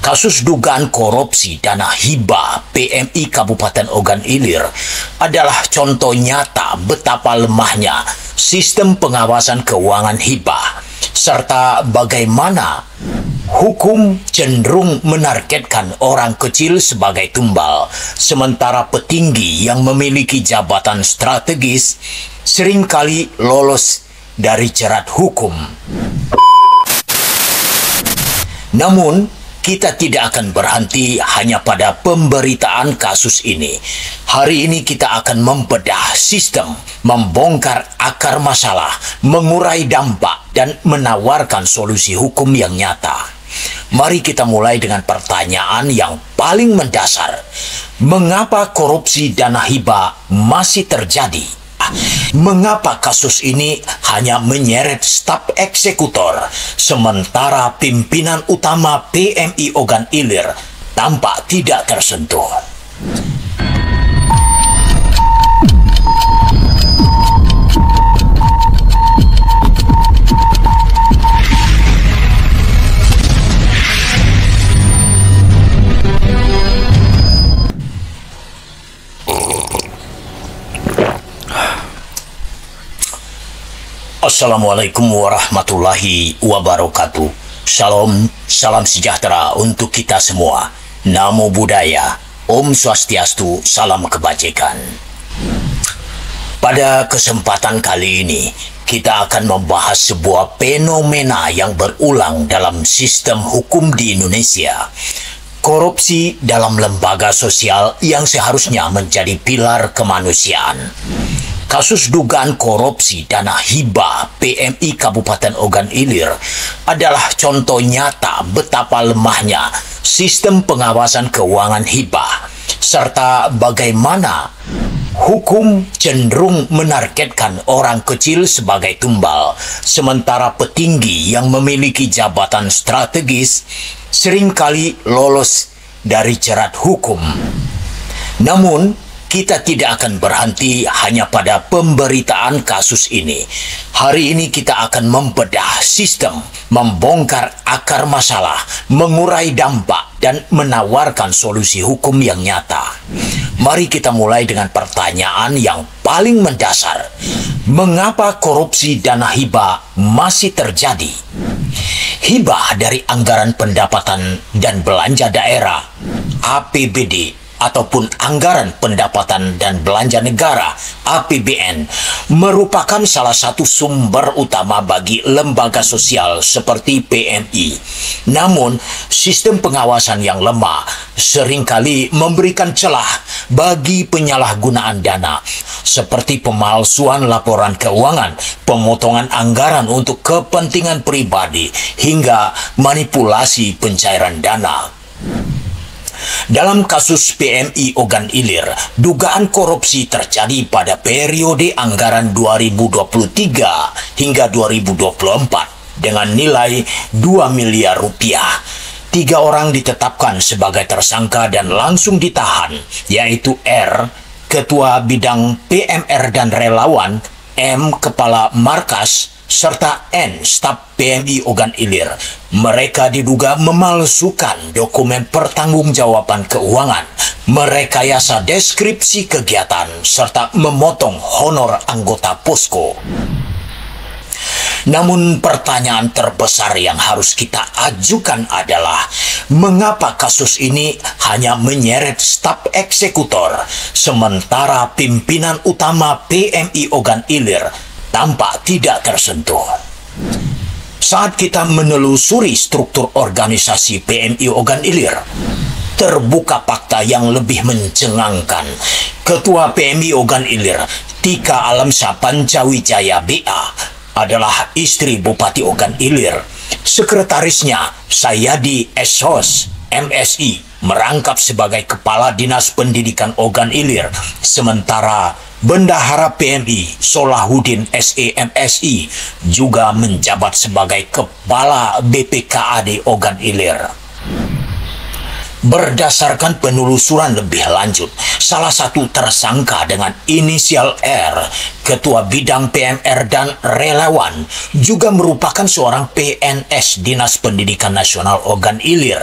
Kasus dugaan korupsi dana hibah PMI Kabupaten Ogan Ilir adalah contoh nyata betapa lemahnya sistem pengawasan keuangan hibah, serta bagaimana hukum cenderung menargetkan orang kecil sebagai tumbal, sementara petinggi yang memiliki jabatan strategis seringkali lolos dari jerat hukum. Namun, kita tidak akan berhenti hanya pada pemberitaan kasus ini. Hari ini kita akan membedah sistem, membongkar akar masalah, mengurai dampak, dan menawarkan solusi hukum yang nyata. Mari kita mulai dengan pertanyaan yang paling mendasar. Mengapa korupsi dana hibah masih terjadi? Mengapa kasus ini hanya menyeret staf eksekutor, sementara pimpinan utama PMI Ogan Ilir tampak tidak tersentuh? Assalamualaikum warahmatullahi wabarakatuh. Shalom, salam sejahtera untuk kita semua. Namo Buddhaya, Om Swastiastu, salam kebajikan. Pada kesempatan kali ini, kita akan membahas sebuah fenomena yang berulang dalam sistem hukum di Indonesia. Korupsi dalam lembaga sosial yang seharusnya menjadi pilar kemanusiaan. Kasus dugaan korupsi dana hibah PMI Kabupaten Ogan Ilir adalah contoh nyata betapa lemahnya sistem pengawasan keuangan hibah, serta bagaimana hukum cenderung menargetkan orang kecil sebagai tumbal, sementara petinggi yang memiliki jabatan strategis seringkali lolos dari jerat hukum. Namun, kita tidak akan berhenti hanya pada pemberitaan kasus ini. Hari ini kita akan membedah sistem, membongkar akar masalah, mengurai dampak, dan menawarkan solusi hukum yang nyata. Mari kita mulai dengan pertanyaan yang paling mendasar. Mengapa korupsi dana hibah masih terjadi? Hibah dari anggaran pendapatan dan belanja daerah, APBD, ataupun anggaran pendapatan dan belanja negara (APBN) merupakan salah satu sumber utama bagi lembaga sosial seperti PMI. Namun, sistem pengawasan yang lemah seringkali memberikan celah bagi penyalahgunaan dana, seperti pemalsuan laporan keuangan, pemotongan anggaran untuk kepentingan pribadi, hingga manipulasi pencairan dana. Dalam kasus PMI Ogan Ilir, dugaan korupsi terjadi pada periode anggaran 2023 hingga 2024 dengan nilai 2 miliar rupiah. 3 orang ditetapkan sebagai tersangka dan langsung ditahan, yaitu R, Ketua Bidang PMR dan Relawan, M, Kepala Markas, serta N, staf PMI Ogan Ilir. Mereka diduga memalsukan dokumen pertanggungjawaban keuangan, merekayasa deskripsi kegiatan, serta memotong honor anggota posko. Namun pertanyaan terbesar yang harus kita ajukan adalah, mengapa kasus ini hanya menyeret staf eksekutor, sementara pimpinan utama PMI Ogan Ilir tampak tidak tersentuh? Saat kita menelusuri struktur organisasi PMI Ogan Ilir, terbuka fakta yang lebih mencengangkan. Ketua PMI Ogan Ilir, Tika Alamsyah Pancawijaya BA, adalah istri Bupati Ogan Ilir. Sekretarisnya, Sayadi Eshos, MSI, merangkap sebagai Kepala Dinas Pendidikan Ogan Ilir, sementara Bendahara PMI Solahuddin SE MSI juga menjabat sebagai Kepala BPKAD Ogan Ilir. Berdasarkan penelusuran lebih lanjut, salah satu tersangka dengan inisial R, ketua bidang PMR dan relawan, juga merupakan seorang PNS Dinas Pendidikan Nasional Ogan Ilir.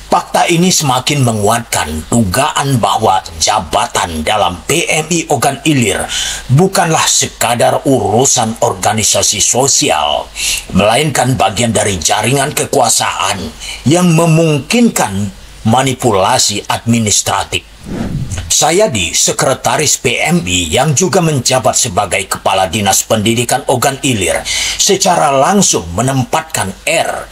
Fakta ini semakin menguatkan dugaan bahwa jabatan dalam PMI Ogan Ilir bukanlah sekadar urusan organisasi sosial, melainkan bagian dari jaringan kekuasaan yang memungkinkan manipulasi administratif. Sayadi, sekretaris PMI yang juga menjabat sebagai Kepala Dinas Pendidikan Ogan Ilir, secara langsung menempatkan R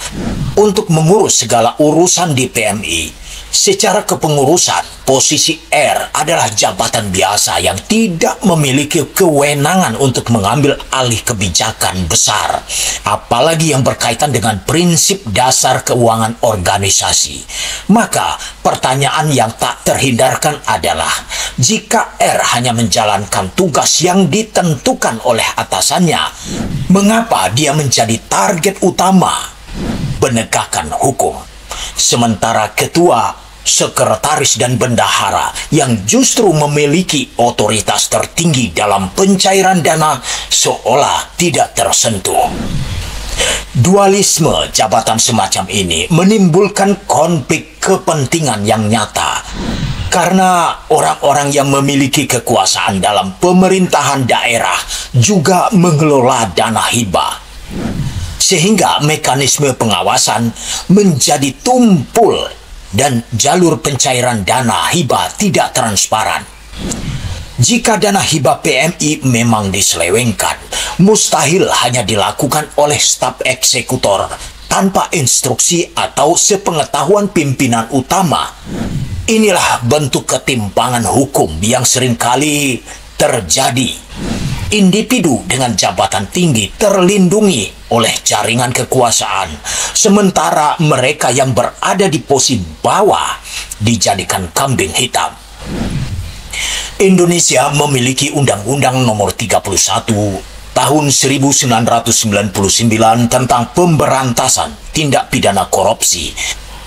untuk mengurus segala urusan di PMI. Secara kepengurusan, posisi R adalah jabatan biasa yang tidak memiliki kewenangan untuk mengambil alih kebijakan besar, apalagi yang berkaitan dengan prinsip dasar keuangan organisasi. Maka, pertanyaan yang tak terhindarkan adalah, jika R hanya menjalankan tugas yang ditentukan oleh atasannya, mengapa dia menjadi target utama penegakan hukum? Sementara ketua, sekretaris, dan bendahara yang justru memiliki otoritas tertinggi dalam pencairan dana seolah tidak tersentuh. Dualisme jabatan semacam ini menimbulkan konflik kepentingan yang nyata, karena orang-orang yang memiliki kekuasaan dalam pemerintahan daerah juga mengelola dana hibah, sehingga mekanisme pengawasan menjadi tumpul dan jalur pencairan dana hibah tidak transparan. Jika dana hibah PMI memang diselewengkan, mustahil hanya dilakukan oleh staf eksekutor tanpa instruksi atau sepengetahuan pimpinan utama. Inilah bentuk ketimpangan hukum yang seringkali terjadi. Individu dengan jabatan tinggi terlindungi oleh jaringan kekuasaan, sementara mereka yang berada di posisi bawah dijadikan kambing hitam. Indonesia memiliki Undang-Undang Nomor 31 Tahun 1999 tentang pemberantasan tindak pidana korupsi,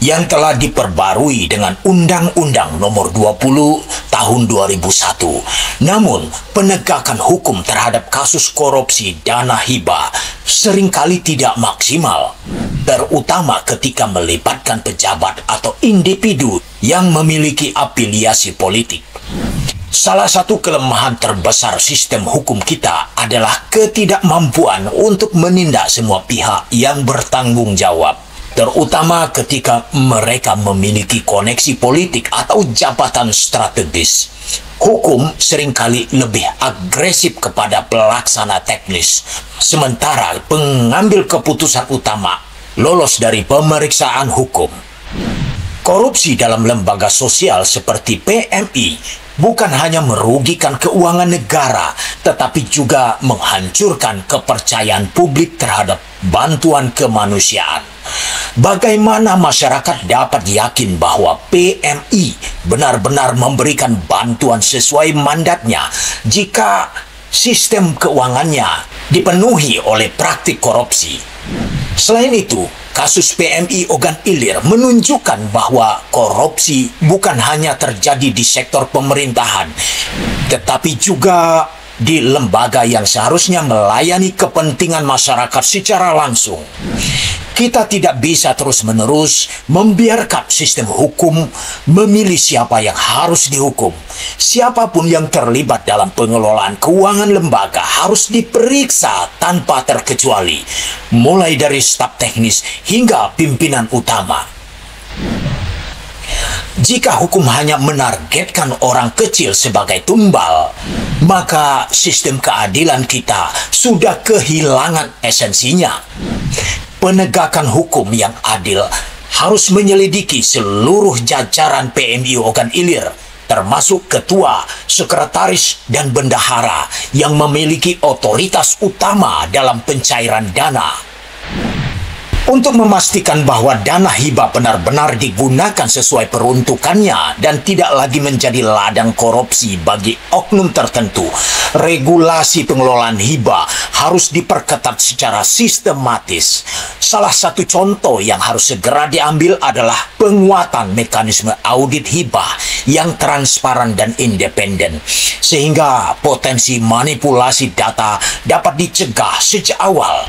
yang telah diperbarui dengan Undang-Undang Nomor 20 Tahun 2001. Namun, penegakan hukum terhadap kasus korupsi dana hibah seringkali tidak maksimal, terutama ketika melibatkan pejabat atau individu yang memiliki afiliasi politik. Salah satu kelemahan terbesar sistem hukum kita adalah ketidakmampuan untuk menindak semua pihak yang bertanggung jawab, terutama ketika mereka memiliki koneksi politik atau jabatan strategis. Hukum seringkali lebih agresif kepada pelaksana teknis, sementara pengambil keputusan utama lolos dari pemeriksaan hukum. Korupsi dalam lembaga sosial seperti PMI bukan hanya merugikan keuangan negara, tetapi juga menghancurkan kepercayaan publik terhadap bantuan kemanusiaan. Bagaimana masyarakat dapat yakin bahwa PMI benar-benar memberikan bantuan sesuai mandatnya jika sistem keuangannya dipenuhi oleh praktik korupsi? Selain itu, kasus PMI Ogan Ilir menunjukkan bahwa korupsi bukan hanya terjadi di sektor pemerintahan, tetapi juga di lembaga yang seharusnya melayani kepentingan masyarakat secara langsung. Kita tidak bisa terus-menerus membiarkan sistem hukum memilih siapa yang harus dihukum. Siapapun yang terlibat dalam pengelolaan keuangan lembaga harus diperiksa tanpa terkecuali, mulai dari staf teknis hingga pimpinan utama. Jika hukum hanya menargetkan orang kecil sebagai tumbal, maka sistem keadilan kita sudah kehilangan esensinya. Penegakan hukum yang adil harus menyelidiki seluruh jajaran PMI Ogan Ilir, termasuk ketua, sekretaris, dan bendahara yang memiliki otoritas utama dalam pencairan dana. Untuk memastikan bahwa dana hibah benar-benar digunakan sesuai peruntukannya dan tidak lagi menjadi ladang korupsi bagi oknum tertentu, regulasi pengelolaan hibah harus diperketat secara sistematis. Salah satu contoh yang harus segera diambil adalah penguatan mekanisme audit hibah yang transparan dan independen, sehingga potensi manipulasi data dapat dicegah sejak awal.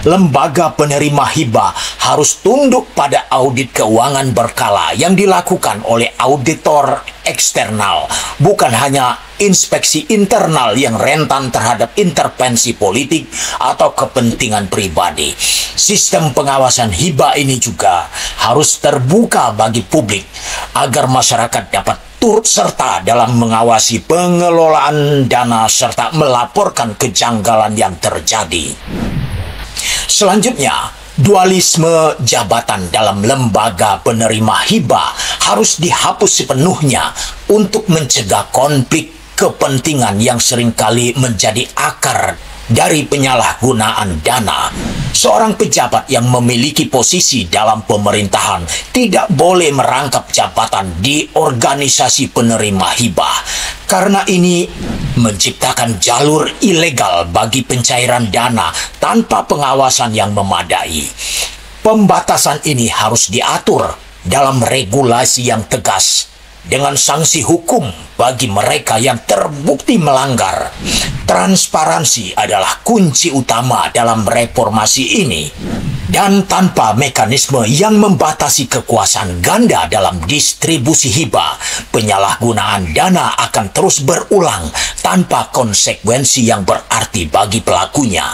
Lembaga penerima hibah harus tunduk pada audit keuangan berkala yang dilakukan oleh auditor eksternal, bukan hanya inspeksi internal yang rentan terhadap intervensi politik atau kepentingan pribadi. Sistem pengawasan hibah ini juga harus terbuka bagi publik agar masyarakat dapat turut serta dalam mengawasi pengelolaan dana serta melaporkan kejanggalan yang terjadi. Selanjutnya, dualisme jabatan dalam lembaga penerima hibah harus dihapus sepenuhnya untuk mencegah konflik kepentingan yang seringkali menjadi akar dari penyalahgunaan dana. Seorang pejabat yang memiliki posisi dalam pemerintahan tidak boleh merangkap jabatan di organisasi penerima hibah, karena ini menciptakan jalur ilegal bagi pencairan dana tanpa pengawasan yang memadai. Pembatasan ini harus diatur dalam regulasi yang tegas dengan sanksi hukum bagi mereka yang terbukti melanggar. Transparansi adalah kunci utama dalam reformasi ini. Dan tanpa mekanisme yang membatasi kekuasaan ganda dalam distribusi hibah, penyalahgunaan dana akan terus berulang tanpa konsekuensi yang berarti bagi pelakunya.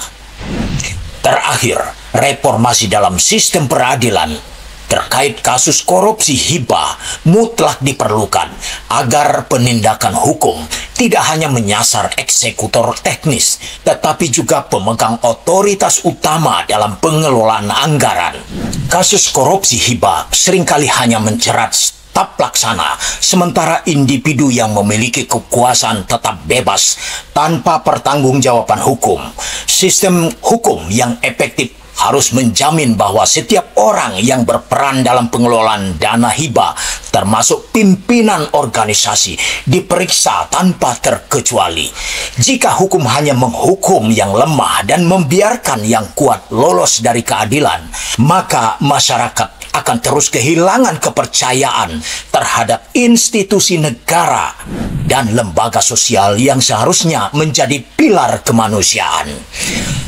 Terakhir, reformasi dalam sistem peradilan terkait kasus korupsi hibah mutlak diperlukan agar penindakan hukum tidak hanya menyasar eksekutor teknis, tetapi juga pemegang otoritas utama dalam pengelolaan anggaran. Kasus korupsi hibah seringkali hanya menjerat staf pelaksana, sementara individu yang memiliki kekuasaan tetap bebas tanpa pertanggungjawaban hukum. Sistem hukum yang efektif harus menjamin bahwa setiap orang yang berperan dalam pengelolaan dana hibah, termasuk pimpinan organisasi, diperiksa tanpa terkecuali. Jika hukum hanya menghukum yang lemah dan membiarkan yang kuat lolos dari keadilan, maka masyarakat akan terus kehilangan kepercayaan terhadap institusi negara dan lembaga sosial yang seharusnya menjadi pilar kemanusiaan.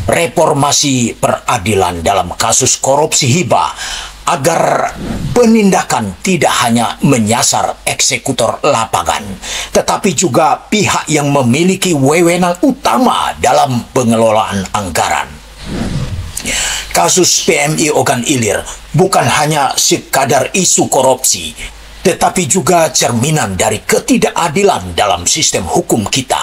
Reformasi peradilan dalam kasus korupsi hibah agar penindakan tidak hanya menyasar eksekutor lapangan, tetapi juga pihak yang memiliki wewenang utama dalam pengelolaan anggaran. Kasus PMI Ogan Ilir bukan hanya sekadar isu korupsi, tetapi juga cerminan dari ketidakadilan dalam sistem hukum kita.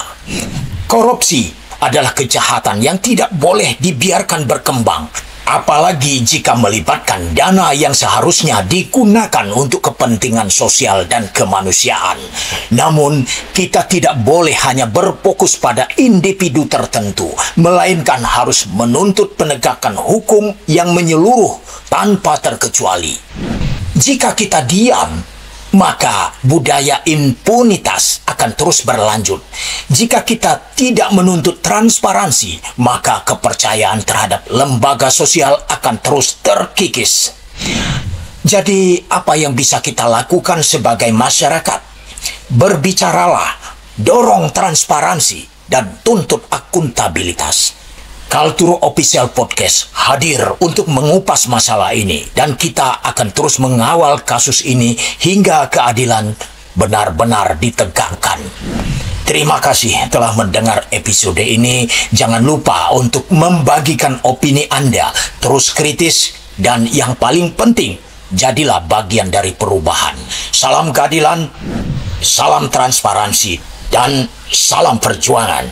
Korupsi adalah kejahatan yang tidak boleh dibiarkan berkembang, apalagi jika melibatkan dana yang seharusnya digunakan untuk kepentingan sosial dan kemanusiaan. Namun, kita tidak boleh hanya berfokus pada individu tertentu, melainkan harus menuntut penegakan hukum yang menyeluruh tanpa terkecuali. Jika kita diam, maka budaya impunitas akan terus berlanjut. Jika kita tidak menuntut transparansi, maka kepercayaan terhadap lembaga sosial akan terus terkikis. Jadi, apa yang bisa kita lakukan sebagai masyarakat? Berbicaralah, dorong transparansi, dan tuntut akuntabilitas. Kultur Official Podcast hadir untuk mengupas masalah ini, dan kita akan terus mengawal kasus ini hingga keadilan benar-benar ditegakkan. Terima kasih telah mendengar episode ini. Jangan lupa untuk membagikan opini Anda, terus kritis, dan yang paling penting, jadilah bagian dari perubahan. Salam keadilan, salam transparansi, dan salam perjuangan.